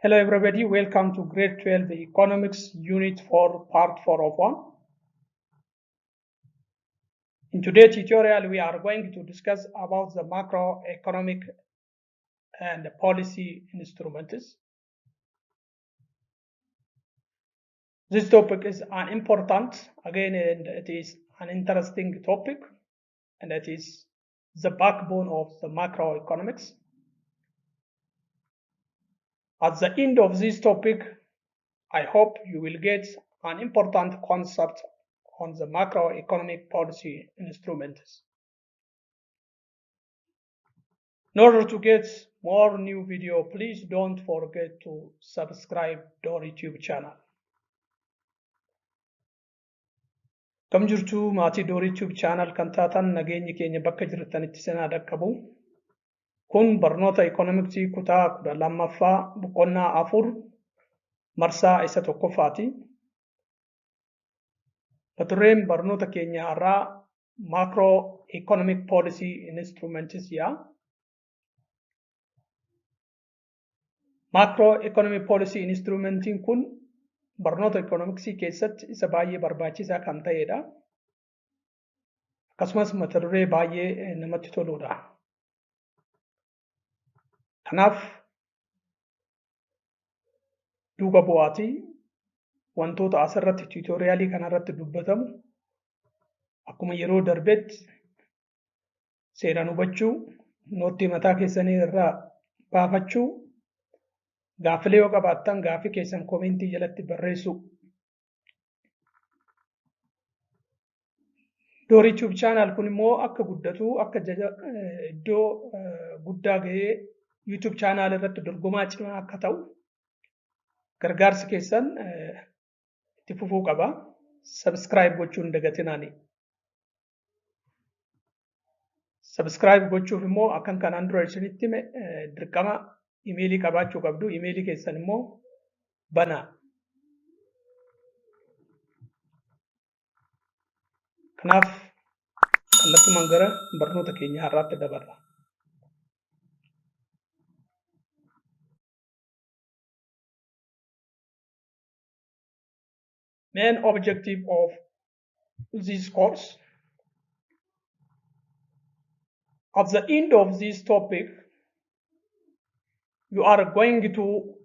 Hello everybody, welcome to grade 12 economics unit 4 part 4 of 1. In today's tutorial we are going to discuss about the macroeconomic and policy instruments. This topic is an important, again, and it is an interesting topic, and it is the backbone of the macroeconomics. At the end of this topic, I hope you will get an important concept on the macroeconomic policy instruments. In order to get more new video, please don't forget to subscribe Dorii Tube channel. Kam jirtu maatii Dorii Tube channel kan taatan nageenyi keenya bakka jirtanitti isin dhaqqabu. Kun barnoota economicsii kutaa 12ffaa boqonnaa 4 marsaa isa tokkoffaati. Mata-dureen barnoota keenya irraa macroeconomic policy instruments yaa. Macroeconomic policy instrumentiin kun barnoota economicsii keessatti isa baay'ee barbaachisaa kan ta'edha. Akkasumas mata-duree baay'ee namatti toludha. Kanaaf duuba bu'aatii wantoota asirratti tuutoriyaalii kanarratti dubbatamu akkuma yeroo darbetti seeraan hubachuu, nootii mataa keessanii irraa baafachuu, gaafilee yoo qabaattan gaafii keessan komentii jalatti barreessu. Dorii Tube channel kun immoo akka guddatu, akka iddoo guddaa gahee YouTube channel irratti dorgomaa cimaa akka ta'u gargaarsi keessan itti fufuu qaba. Subscribe gochuun dagatinaani. Subscribe gochuuf immoo akkan kanaan dura isinitti dirqama emailii qabaachuu qabdu. Emailii keessan immoo banaa. Kanaaf kallattumaan gara barnoota keenya har'aatti dabarra. Main objective of this course. At the end of this topic, you are going to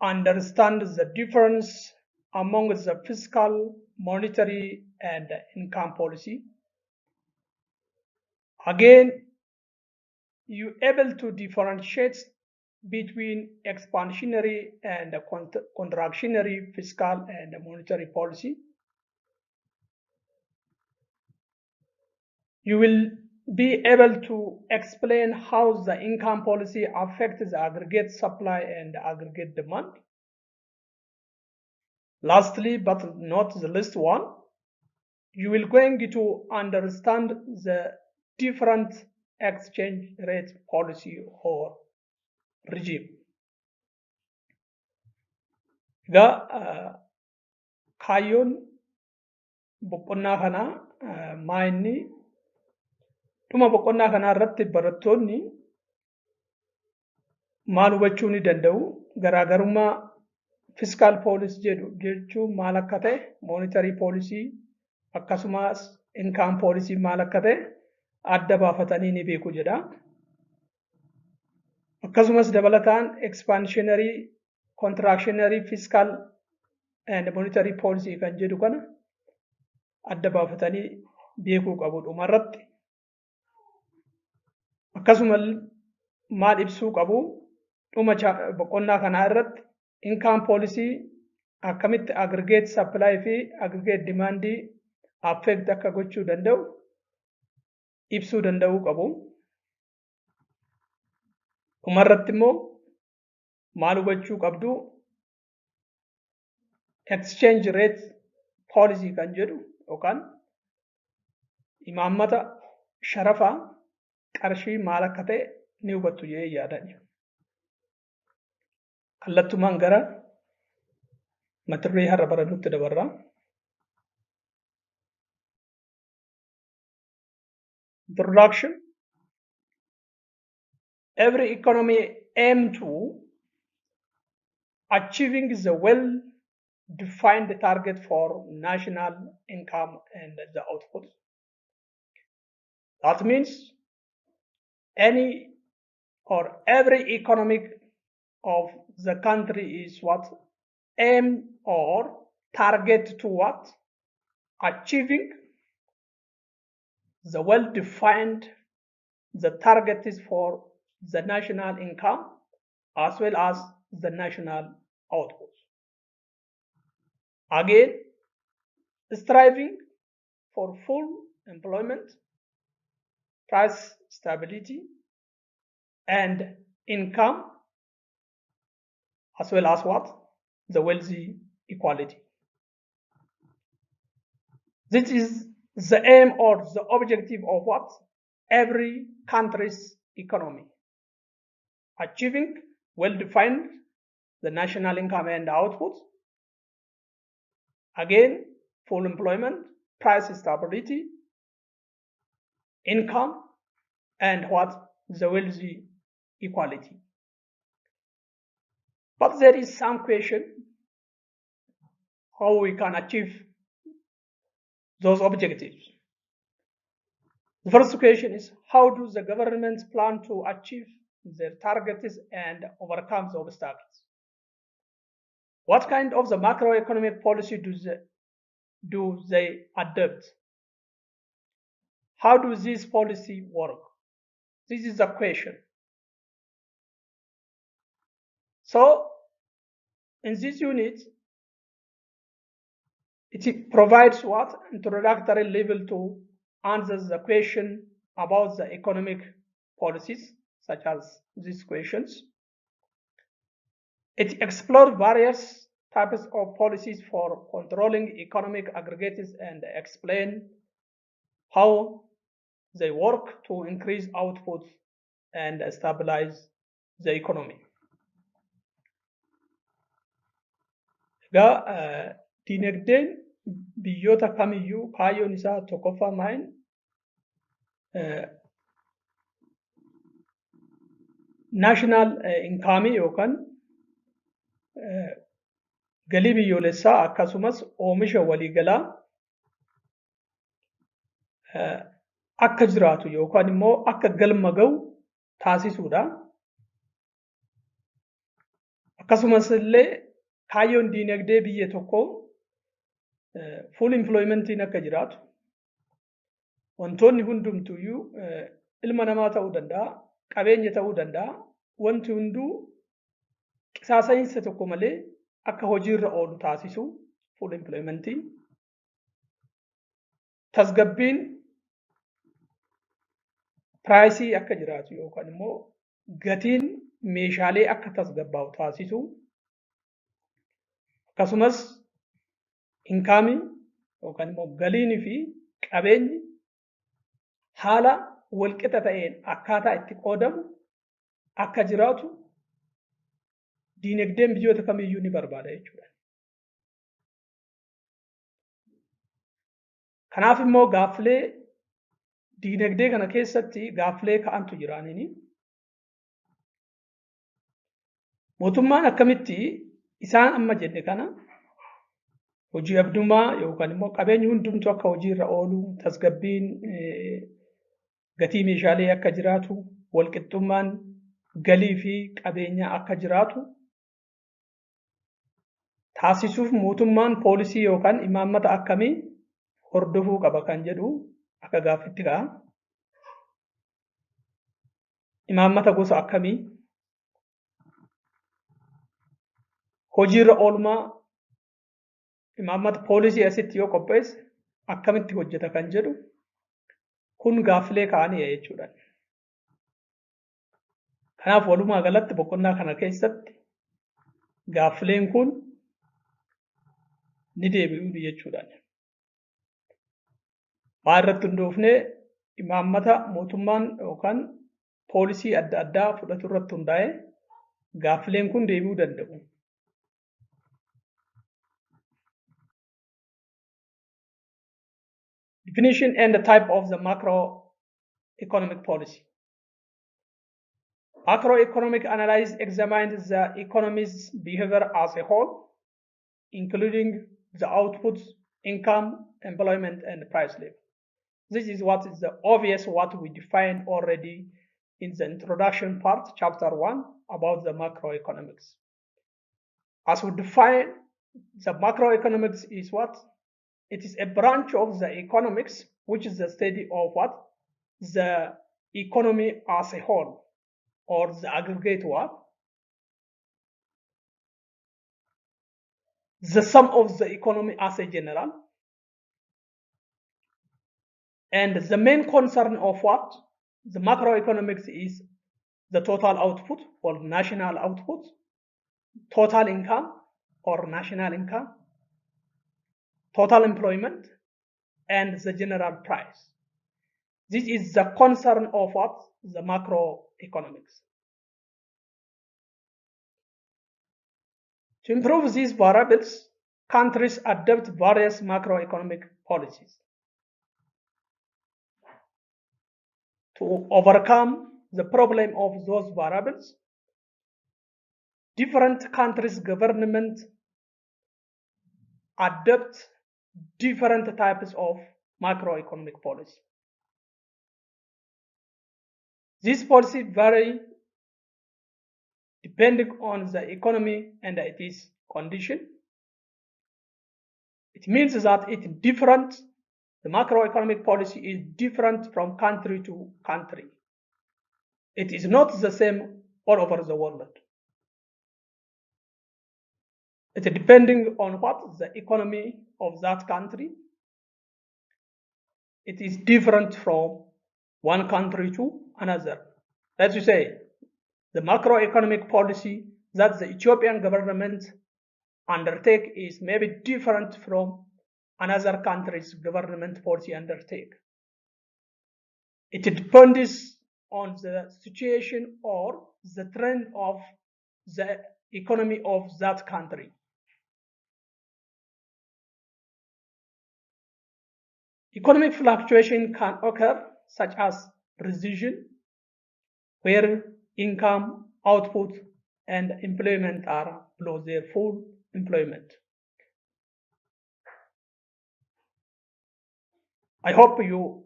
understand the difference among the fiscal, monetary, and income policy. Again, you are able to differentiate between expansionary and contractionary fiscal and monetary policy. You will be able to explain how the income policy affects the aggregate supply and aggregate demand. Lastly, but not the least one, you will going to understand the different exchange rate policy or regime. Kaayyoon boqonnaa kanaa maayinni dhuma boqonnaa kanaa irratti barattoonni maal hubachuu ni danda'u. Garaagarummaa fiscal policy jechuun maal akka ta'e, monetary policy akkasumas income policy maal akka ta'e adda baafatanii ni beeku jedha. Akkasumas dabalataan expansionary, contractionary, fiscal and monetary policy kan jedhu kana adda baafatanii beekuu qabu dhumarratti. Akkasumas maal ibsuu qabu dhuma boqonnaa kanaa irratti income policy akkamitti aggregate supply fi aggregate demand affect akka gochuu danda'u ibsuu danda'uu qabu. Dhumarratti immoo maal hubachuu qabdu exchange rate policy kan jedhu yookaan imaammata sharafaa qarshii maal akka ta'e ni hubattu jedhee yaadani. Kallattumaan gara mata duree har'a barannutti dabarra. Introduction. Every economy aims to achieving the well-defined target for national income and the output. That means any or every economic of the country is what aim or target to what achieving the well-defined the target is for the national income as well as the national output. Again, striving for full employment, price stability, and income as well as what? The wealthy equality. This is the aim or the objective of what? Every country's economy. Achieving well-defined the national income and output. Again, full employment, price stability, income, and what? The wealthy equality. But there is some question how we can achieve those objectives. The first question is how do the governments plan to achieve their targets and overcome the obstacles? What kind of the macroeconomic policy do they adopt? How do this policy work? This is the question. So, in this unit, it provides what? Introductory level to answer the question about the economic policies, such as these questions. It explores various types of policies for controlling economic aggregates and explain how they work to increase output and stabilize the economy. Dinagdeen biyyoota kamiyyuu kaayyoon isaa tokkoffaa maal? National income yookaan galii biyyoolessaa akkasumas oomisha waliigalaa akka jiraatu yookaan immoo akka galma ga'u taasisuudha. Akkasumas illee kaayyoon dinagdee biyya tokkoo full employmentiin akka jiraatu wantoonni hundumtuyyuu ilma namaa ta'uu danda'a, qabeenya ta'uu danda'a, wanti hunduu qisaasa'insa tokko malee akka hojiirra oolu taasisu full employmentiin. Tasgabbiin piraayisii akka jiraatu yookaan immoo gatiin meeshaalee akka tasgabbaa'u taasisu. Akkasumas inkaamii yookaan immoo galiinii fi qabeenyi haala walqixa ta'een akkaataa itti qoodamu akka jiraatu dinagdeen biyyoota kamiyyuu ni barbaada jechuudha. Kanaaf immoo gaaffilee dinagdee kana keessatti gaaffilee ka'antu jiraanini. Mootummaan akkamitti isaan amma jenne kana hojii abdummaa yookaan immoo qabeenyi hundumtu akka hojiirra oolu, tasgabbiin gatii meeshaalee akka jiraatu, walqixxummaan galii fi qabeenyaa akka jiraatu taasisuuf mootummaan poolisii yookaan imaammata akkamii hordofuu qaba kan jedhu akka gaaffitti ka'a. Imaammata gosa akkamii hojiirra oolmaa imaammata poolisii asitti yoo qopheesse akkamitti hojjeta kan jedhu kun gaaffilee ka'anii jechuudha. Kanaaf walumaa galatti boqonnaa kana keessatti gaaffileen kun ni deebi'u jechuudha. Maa irratti hundoofnee imaammata mootummaan yookaan poolisii adda addaa fudhatu irratti hundaa'ee gaaffileen kun deebi'uu danda'u. Definition and the type of the macroeconomic policy. Macroeconomic analysis examines the economy's behavior as a whole, including the outputs, income, employment, and price level. This is what is the obvious what we defined already in the introduction part, chapter 1, about the macroeconomics. As we define, the macroeconomics is what? It is a branch of the economics, which is the study of what? The economy as a whole, or the aggregate what? The sum of the economy as a general. And the main concern of what? The macroeconomics is the total output or national output, total income or national income, total employment, and the general price. This is the concern of what? The macroeconomics. To improve these variables, countries adopt various macroeconomic policies. To overcome the problem of those variables, different countries' government adopt different types of macroeconomic policy. These policies vary depending on the economy and its condition. It means that it's different. The macroeconomic policy is different from country to country. It is not the same all over the world. It's depending on what the economy of that country. It is different from one country to another. Let's say the macroeconomic policy that the Ethiopian government undertake is maybe different from another country's government policy undertake. It depends on the situation or the trend of the economy of that country. Economic fluctuation can occur, such as recession, where income, output, and employment are below their full employment. I hope you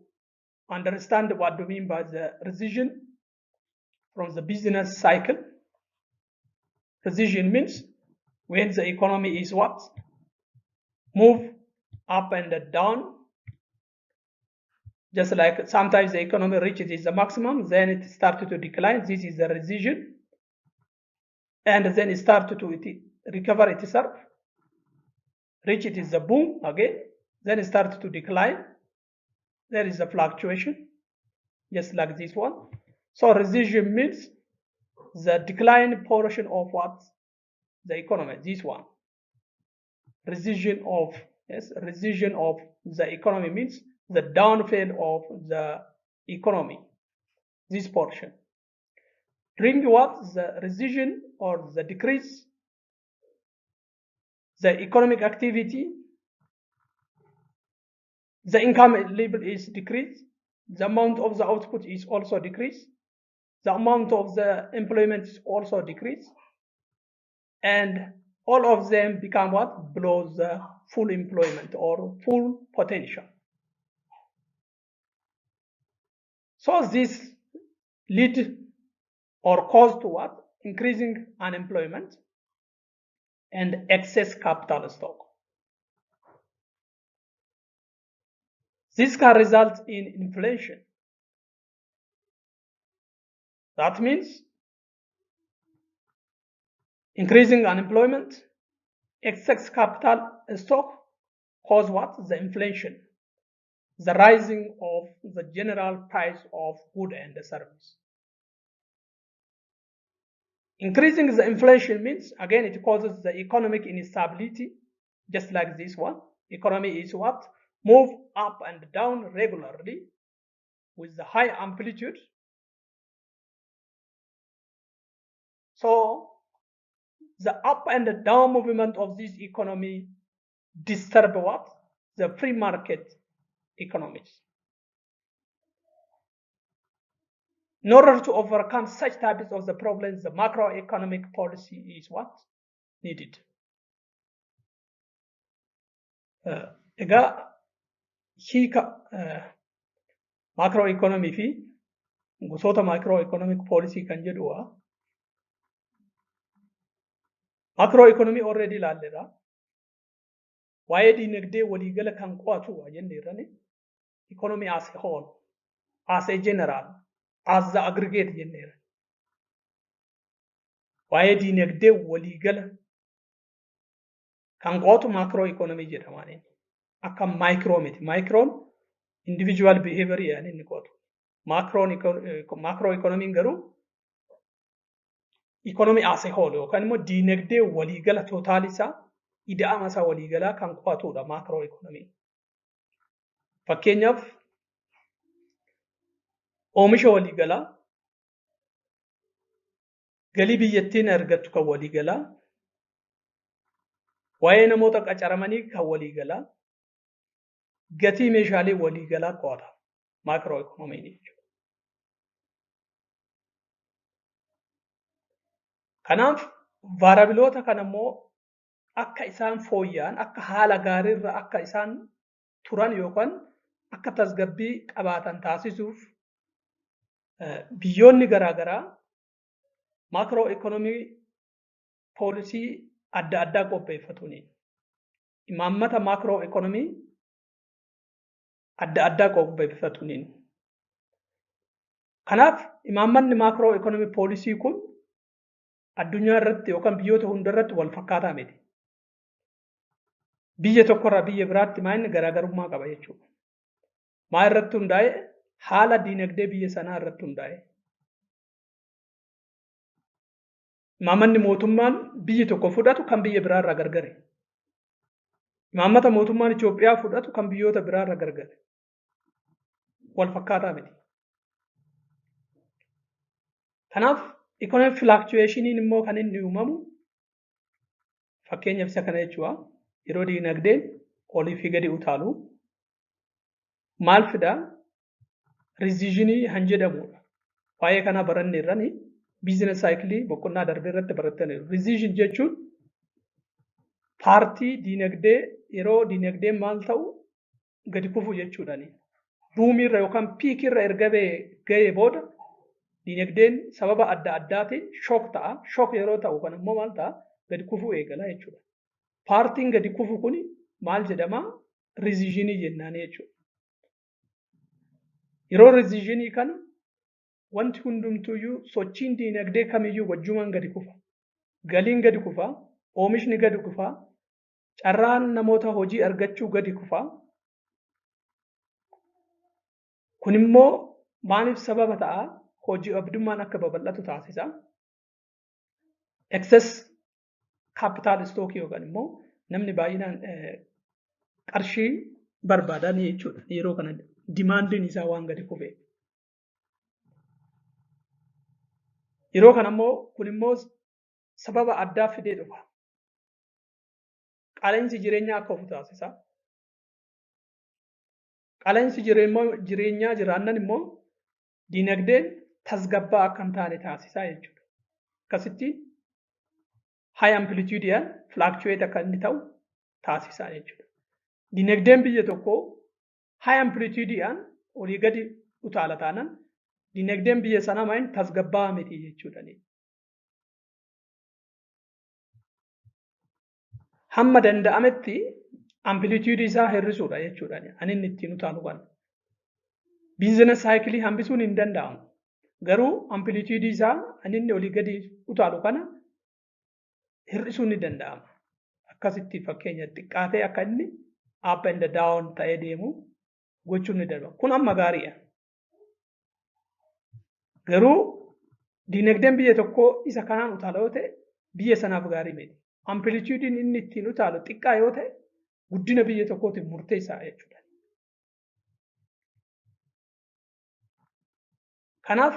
understand what we mean by the recession from the business cycle. Recession means when the economy is what? Move up and down. Just like sometimes the economy reaches the maximum, then it started to decline. This is the recession. And then it started to recover itself. Reach it is the boom again. Then it started to decline. There is a fluctuation, just like this one. So recession means the decline portion of what? The economy, this one. Recession of the economy means the downfall of the economy, this portion. During what? The recession or the decrease, the economic activity, the income level is decreased, the amount of the output is also decreased, the amount of the employment is also decreased, and all of them become what? Below the full employment or full potential. So this lead or cause to what? Increasing unemployment and excess capital stock. This can result in inflation. That means increasing unemployment, excess capital stock cause what? The inflation. the rising of the general price of goods and service. Increasing the inflation means, again, it causes the economic instability, just like this one. Economy is what? Move up and down regularly with the high amplitude. So the up and down movement of this economy disturb what? The free market economies. In order to overcome such types of the problems, the macroeconomic policy is what? Needed. Egaa hiika macroeconomy fi gosoota macroeconomic policy kan jedhuwa. Macroeconomy already ilaalleera. Waa'ee dinagdee waliigala kan qo'atu jenneerrani. Economy as a whole, as a general, as the aggregate jenneera. Waa'ee dinagdee waliigala kan qo'atu macroeconomy jedhama. Akka micro miti. Microon individual behavior yaani inni qo'atu. Macroeconomy garuu economy as a whole yookaan immoo dinagdee waliigala totaal isaa ida'ama isaa waliigalaa kan qo'atudha macroeconomy. Fakkeenyaaf oomisha waliigalaa, galii biyyattiin argattu kan waliigalaa, waa'ee namoota qacaramanii kan waliigalaa, gatii meeshaalee waliigalaa qo'ata macroeconomy jechuudha. Kanaaf vaarabiloota kana immoo akka isaan fooyya'an, akka haala gaariirra akka isaan turan yookaan akka tasgabbii qabaatan taasisuuf biyyoonni garaagaraa macroeconomy policy adda addaa qopheeffatuuni. Imaammata macroeconomy adda addaa qopheeffatuuni. Kanaaf imaammanni macroeconomy policy kun addunyaa irratti yookaan biyyoota hunda irratti wal fakkaataa miti. Biyya tokkorraa biyya biraatti maayinni garaagarummaa qaba jechuudha. Maa irratti hundaa'e? Haala dinagdee biyya sanaa irratti hundaa'e. Imaammanni mootummaan biyyi tokko fudhatu kan biyya biraarraa gargare. Imaammata mootummaan Itoophiyaa fudhatu kan biyyoota biraarraa gargare. Wal fakkaataa miti. Kanaaf economic fluctuationiin immoo kan inni uumamu fakkeenyaaf isa kana jechuudha. Yeroo dinagdeen olii fi gadi utaalu maal fidaa? Recessionii han jedhamudha. Waa'ee kana baranne irrani business cycle boqonnaa darbee irratti barattaniiru. Recession jechuun paartii dinagdee yeroo dinagdeen maal ta'u gadi kufu jechuudhaani. Buumiirra yookaan piikirra erga ga'ee booda dinagdeen sababa adda addaatiin shook ta'a. Shook yeroo ta'u kan immoo maal ta'a? Gadi kufuu eegala jechuudha. Paartiin gadi kufu kuni maal jedhama? Recessionii jennaani jechuudha. Yeroo recessionii kana wanti hundumtuyyuu sochiin dinagdee kamiyyuu wajjumaan gadi kufa. Galiin gadi kufa, oomishni gadi kufa, carraan namoota hojii argachuu gadi kufa. Kun immoo maaliif sababa ta'a? Hojii abdummaan akka babal'atu taasisa. Excess capital stock yookaan immoo namni baay'inaan qarshii barbaadan jechuudha. Yeroo kana dimaandiin isaa waan gadi kufe. Yeroo kana immoo kun immoo sababa addaa fidee dhufa. Qaala'insi jireenyaa akka ofu taasisa. Qaala'insi jireenyaa jiraannan immoo dinagdeen tasgabbaa akka hin taane taasisa jechuudha. Akkasitti high amplitudean fluctuate akka inni ta'u taasisa jechuudha. Dinagdeen biyya tokkoo high amplitudean olii gadi utaala taanaan dinagdeen biyya sanaa maayini tasgabbaa miti jechuudha. Hamma danda'ametti amplitude isaa hir'isuudha jechuudha. Ani inni ittiin utaalu kana. Business cycle hambisuun hin danda'amu. Garuu amplitude isaa ani inni olii gadi utaalu kana hir'isuun ni danda'ama. Akkasitti fakkeenya xiqqaatee akka inni up and down ta'ee deemu gochuun ni darba. Kun amma gaariidha. Garuu diinagdeen biyya tokkoo isa kanaan utaala yoo ta'e biyya sanaaf gaarii miti. Amplituudiin inni ittiin utaalu xiqqaa yoo ta'e guddina biyya tokkootiif murteessaa jechuudha. Kanaaf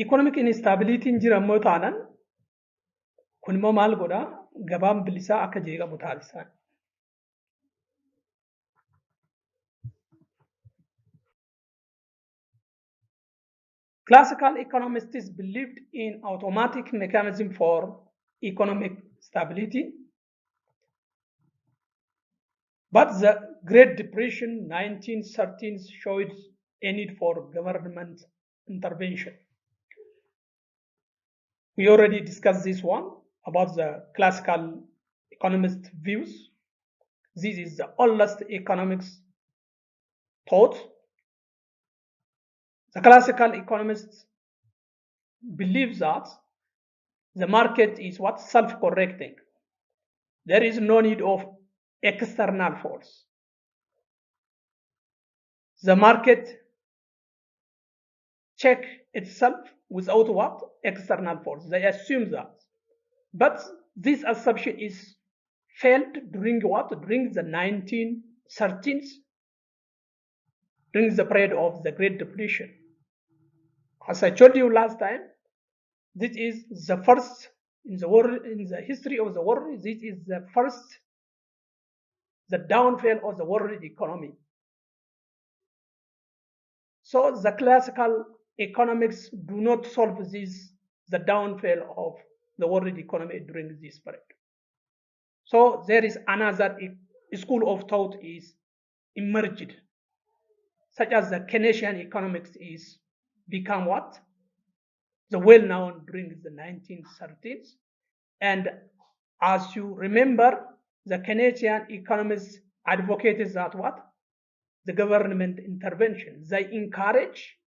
economic instability'n jira immoo taanaan kun immoo maal godhaa gabaan bilisaa akka jeeqamu taasisaa. Classical economists believed in automatic mechanism for economic stability, but the Great Depression 1930s showed a need for government intervention. We already discussed this one about the classical economist views. This is the oldest economics thought. The classical economists believe that the market is what self-correcting. There is no need of external force. The market check itself without what? External force. They assume that. But this assumption is failed during what? During the 1930s, during the period of the Great Depression. As I told you last time, this is the first in the world, in the history of the world, this is the first, the downfall of the world economy. So the classical economics do not solve this, the downfall of the world economy during this period. So there is another school of thought is emerged, such as the Keynesian economics is become what? The well-known during the 1930s. And as you remember, the Keynesian economists advocated that what? The government intervention. They encourage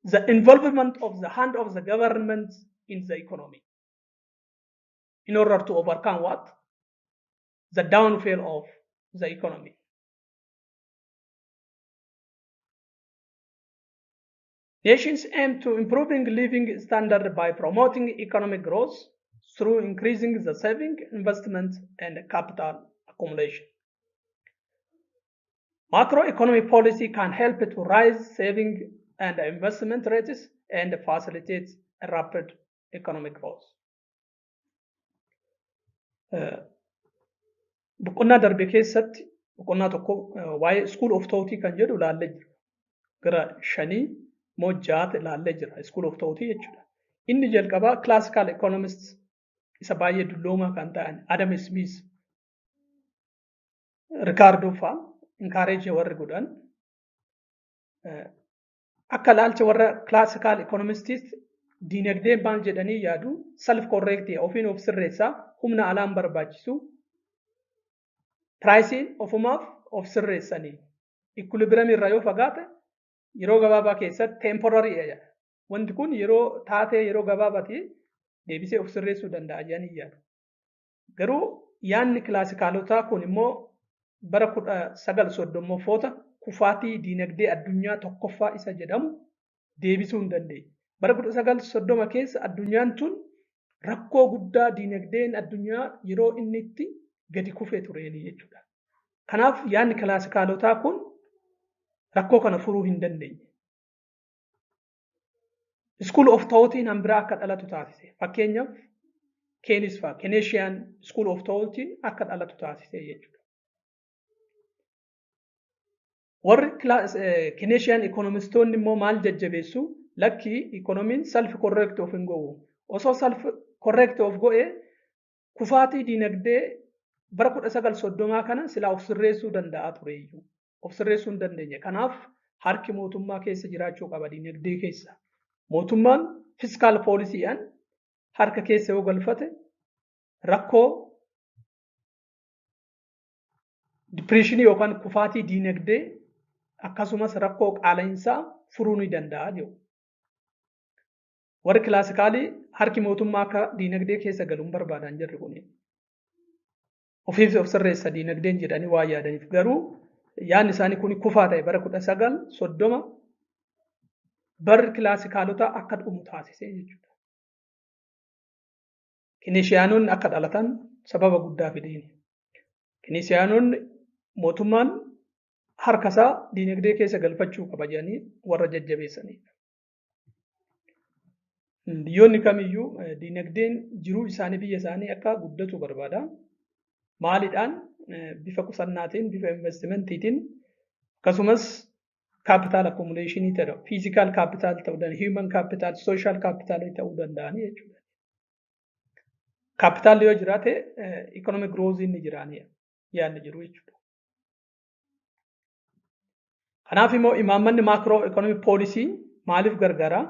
the involvement of the hand of the government in the economy in order to overcome what? The downfall of the economy. Nations aim to improving living standard by promoting economic growth through increasing the saving, investment, and capital accumulation. Macroeconomic policy can help to raise saving and investment rates and facilitate a rapid economic growth. Boqonnaa darbe keessatti boqonnaa tokko waa'ee school of thought kan jedhu ilaallee jira. Gara 5 moo 6 ilaallee jira school of thought jechuudha. Inni jalqabaa classical economists isa baay'ee dulloomaa kan ta'an Adam Smith, Ricardo fa'aa encourage warri godhan akka ilaalcha warra classical economists diinagdeen maal jedhanii yaadu self correcting ofiin of sirreessaa humna alaan barbaachisu pricing ofumaaf of sirreessanii equilibrium irraa yoo fagaate yeroo gabaabaa keessatti temporary wanti kun yeroo taatee yeroo gabaabaati deebisee of sirreessuu danda'a jedhanii yaadu. Garuu yaanni kilaasikalotaa kun immoo bara 1930 kufaatii diinagdee addunyaa tokkoffaa isa jedhamu deebisuu hin dandeenye. Bara 1930 keessa addunyaan tun rakkoo guddaa diinagdeen addunyaa yeroo inni itti gadi kufee tureeni jechuudha. Kanaaf yaanni kilaasikalotaa kun rakkoo kana furuu hin dandeenye. School of thoughtiin hanbiraa akka dhalatu taasise. Fakkeenyaaf Keynes fa'aa Keynesian school of thought akka dhalatu taasise jechuudha. Warri Keynesian economistoonni immoo maal jajjabeessu lakki economiin self correct of hin go'u. Osoo self correct of go'ee kufaatii diinagdee bara 1930 kana silaa of sirreessuu danda'a tureeyyuu. Of sirreessuu hin dandeenye. Kanaaf harki mootummaa keessa jiraachuu qaba diinagdee keessa. Mootummaan fiscal policy'aan harka keessa yoo galfate rakkoo depressionii yookaan kufaatii diinagdee akkasumas rakkoo qaala'insaa furuu ni danda'a jiru. Warri kilaasikaalii harki mootummaa akka diinagdee keessa galuun barbaadan jirri kuni. ofiif of sirreessa diinagdeen jedhanii waa yaadaniif garuu yaadni isaanii kun kufaa ta'e bara 1930 barri kilaasikaalota akka dhumu taasisee jechuudha. Kinishiyaanonni akka dhalatan sababa guddaa fideeni. Kinishiyaanonni mootummaan harkasaa diinagdee keessa galfachuu qaba jedhanii warra jajjabeessanidha. Biyyoonni kamiyyuu diinagdeen jiruu isaanii biyya isaanii akka guddatu barbaada. Maaliidhaan bifa qusannaatiin, bifa investimentiitiin akkasumas capital accumulation ta'u, physical capital ta'uu danda'a, human capital, social capital ta'uu danda'ani jechuudha. Capital yoo jiraate economic growth ni jiraani yaadni jiru jechuudha. Kanaaf immoo imaammanni macro economic policy maaliif gargaara?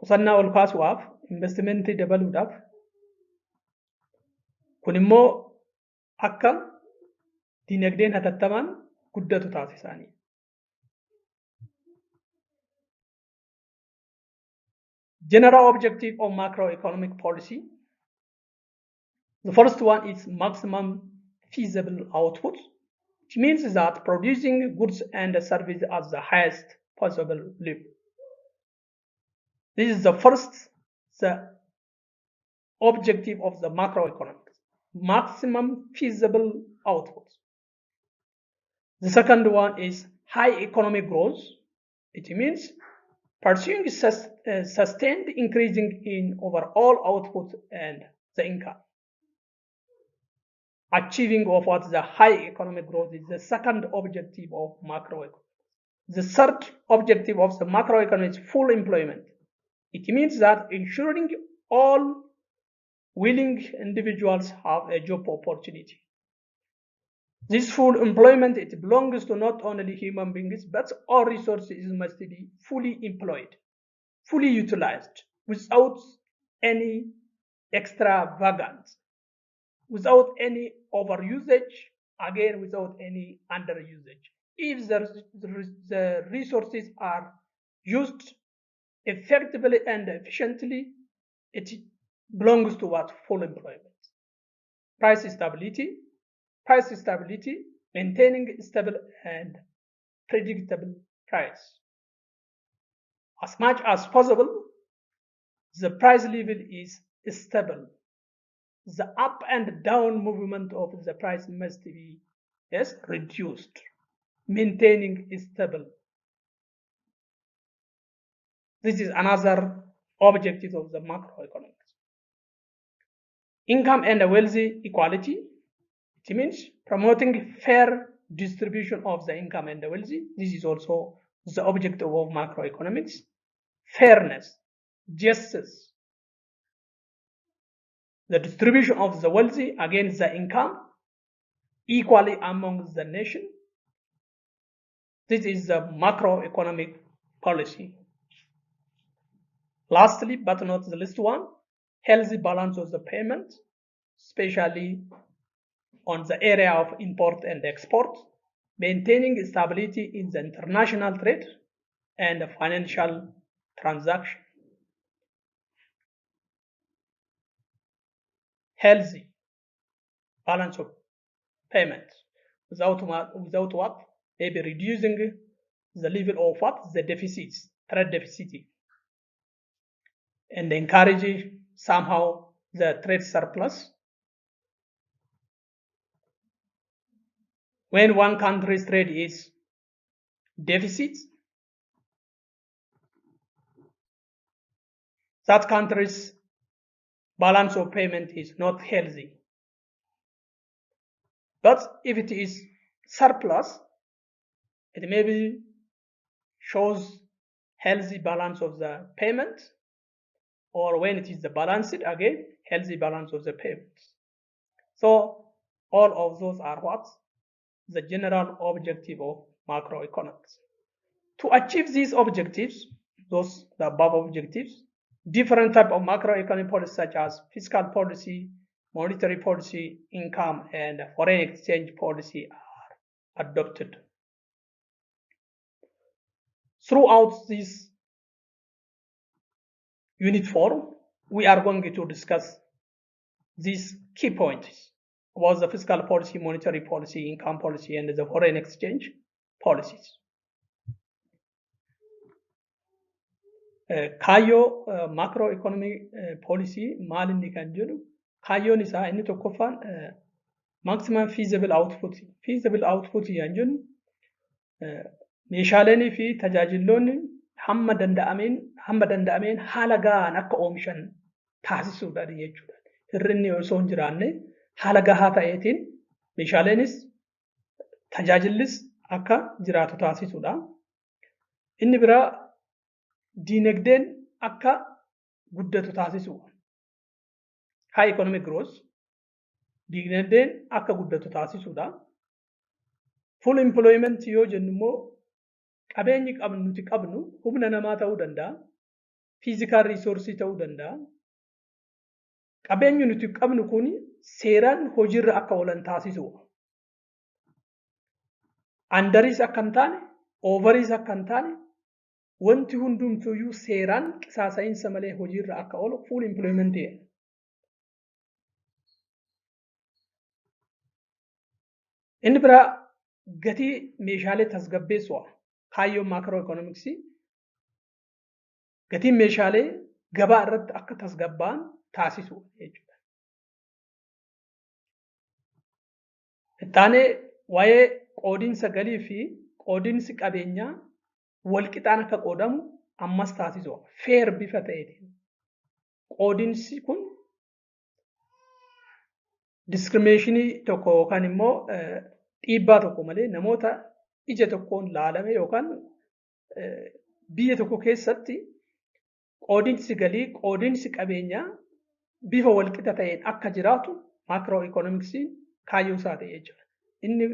Qusannaa ol kaasuudhaaf, investimentii dabaluudhaaf. Kun immoo akka diinagdeen hatattamaan guddatu taasisaani. General objective of macroeconomic policy. The first one is maximum feasible output, which means that producing goods and services at the highest possible level. This is the first objective of the macroeconomics, maximum feasible output. The second one is high economic growth. It means pursuing sustained increasing in overall output and the income. Achieving of what the high economic growth is the second objective of macroeconomics. The third objective of the macroeconomics is full employment. It means that ensuring all willing individuals have a job opportunity. This full employment, it belongs to not only human beings, but all resources must be fully employed, fully utilized, without any extravagance, without any overusage, again, without any underusage. If the resources are used effectively and efficiently, it belongs to what? Full employment. Price stability, maintaining stable and predictable price. As much as possible, the price level is stable. The up and down movement of the price must be reduced, maintaining stable. This is another objective of the macroeconomics. Income and wealthy equality. It means promoting fair distribution of the income and the wealthy. This is also the objective of macroeconomics. Fairness, justice, the distribution of the wealthy against the income equally among the nation. This is the macroeconomic policy. Lastly, but not the least one, healthy balance of the payment, especially on the area of import and export, maintaining stability in the international trade and financial transaction. Healthy balance of payment without what? Maybe reducing the level of what? The deficits, trade deficit, and encouraging somehow the trade surplus. When one country's trade is deficit, that country's balance of payment is not healthy. But if it is surplus, it maybe shows healthy balance of the payment, or when it is the balanced, again, healthy balance of the payments. So all of those are what? The general objective of macroeconomics. To achieve these objectives, the above objectives, different type of macroeconomic policies such as fiscal policy, monetary policy, income, and foreign exchange policy are adopted. Throughout this unit 4, we are going to discuss these key points. about the fiscal policy, monetary policy, income policy, and the foreign exchange policies. Kaayyoo macroeconomic policy maal inni kan jedhu kaayyoon isaa inni tokkoffaan maximum feasible output. Feasible output kan jennu meeshaaleen fi tajaajiloonni hamma danda'ameen haala gahaan akka oomishan taasisuudha jechuudha. Hirrinni osoo hin jiraanne haala gahaa ta'eetiin meeshaaleenis tajaajillis akka jiraatu taasisuudha. Inni biraa diinagdeen akka guddatu taasisuudha. High economic growth diinagdeen akka guddatu taasisuudha. Full employment yoo jennu immoo qabeenyi nuti qabnu humna namaa ta'uu danda'a. Physical resource ta'uu danda'a. Qabeenyi nuti qabnu kun seeraan hojiirra akka oolan taasisuudha. Underis akka hin taane, overis akka hin taane, wanti hundumtuyyuu seeraan qisaasa'iinsa malee hojiirra akka oolu full employment jedhama. Inni biraa gatii meeshaalee tasgabbeessuudha. Kaayyoon macroeconomics gatiin meeshaalee gabaa irratti akka tasgabba'an taasisuudha jechuudha. Ittaanee waa'ee qoodinsa galii fi qoodinsi qabeenyaa walqixaan akka qoodamu ammas taasisuudha. Fair bifa ta'eetiin. Qoodinsi kun discriminationii tokko yookaan immoo dhiibbaa tokko malee namoota ija tokkoon laalame yookaan biyya tokko keessatti qoodinsi galii, qoodinsi qabeenyaa bifa walqixa ta'een akka jiraatu macroeconomicsiin kaayyoo isaa ta'e jechuudha. Inni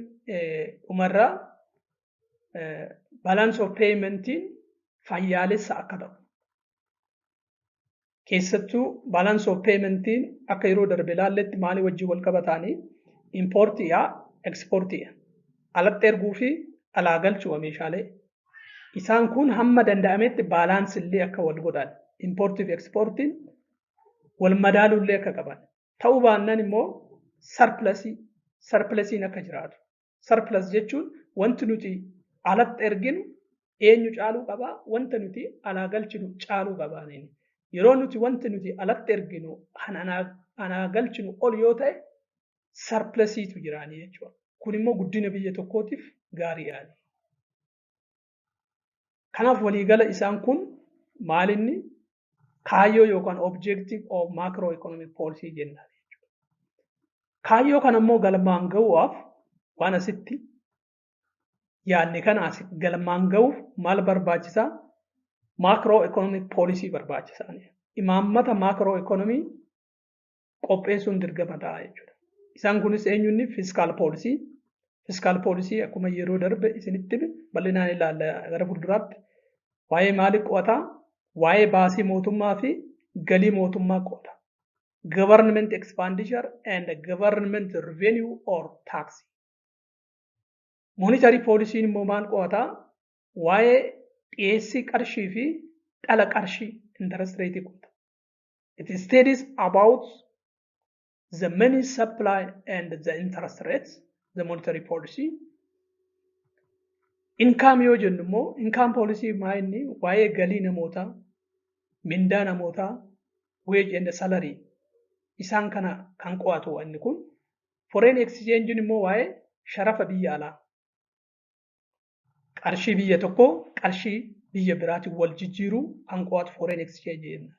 dhumarraa balance of paymentiin fayyaalessa akka ta'u. Keessattuu balance of paymentiin akka yeroo darbe ilaalletti maalii wajjin wal qabataanii importiyaa, exportiyaa. Alatti erguu fi alaa galchuu meeshaalee. Isaan kun hamma danda'ametti baalaansi illee akka wal godhan. Importii fi exportiin wal madaaluu illee akka qaban. Ta'uu baannaan immoo sarplasiin akka jiraatu. Sarplas jechuun wanti nuti alatti erginu eenyu caaluu qabaa, wanta nuti alaa galchinu caaluu qabaa. Yeroo nuti wanti nuti alatti erginu anaa galchinu ol yoo ta'e sarplasiitu jiraanii jechuudha. Kun immoo guddina biyya tokkootiif gaariidha. Kanaaf waliigala isaan kun maalinni kaayyoo yookaan objective of macroeconomic policy jenna jechuudha. Kaayyoo kana immoo galmaan gahuudhaaf waan asitti yaadne kana asitti galmaan gahuuf maal barbaachisaa? Macroeconomic policy barbaachisaa. Imaammata macroeconomy qopheessuun dirqama ta'a jechuudha. Isaan kunis eenyuunni fiscal policy. Fiscal policy akkuma yeroo darbe isinitti bal'inaan ilaalla gara fuulduraatti waa'ee maalii qo'ata? Waa'ee baasii mootummaa fi galii mootummaa qo'ata. Government expenditure and government revenue or tax. Monetary policy immoo maal qo'ata? Waa'ee dhiyeessii qarshii fi dhala qarshii interest rate qo'ata. It studies about the money supply and the interest rates, the monetary policy. Income yoo jennu immoo income policy maa inni waa'ee galii namootaa, mindaa namootaa, wage and salary isaan kana kan qo'atu inni kun. Foreign exchange immoo waa'ee sharafa biyya alaa. Qarshii biyya tokkoo qarshii biyya biraatiin wal jijjiiruu kan qo'atu foreign exchange jenna.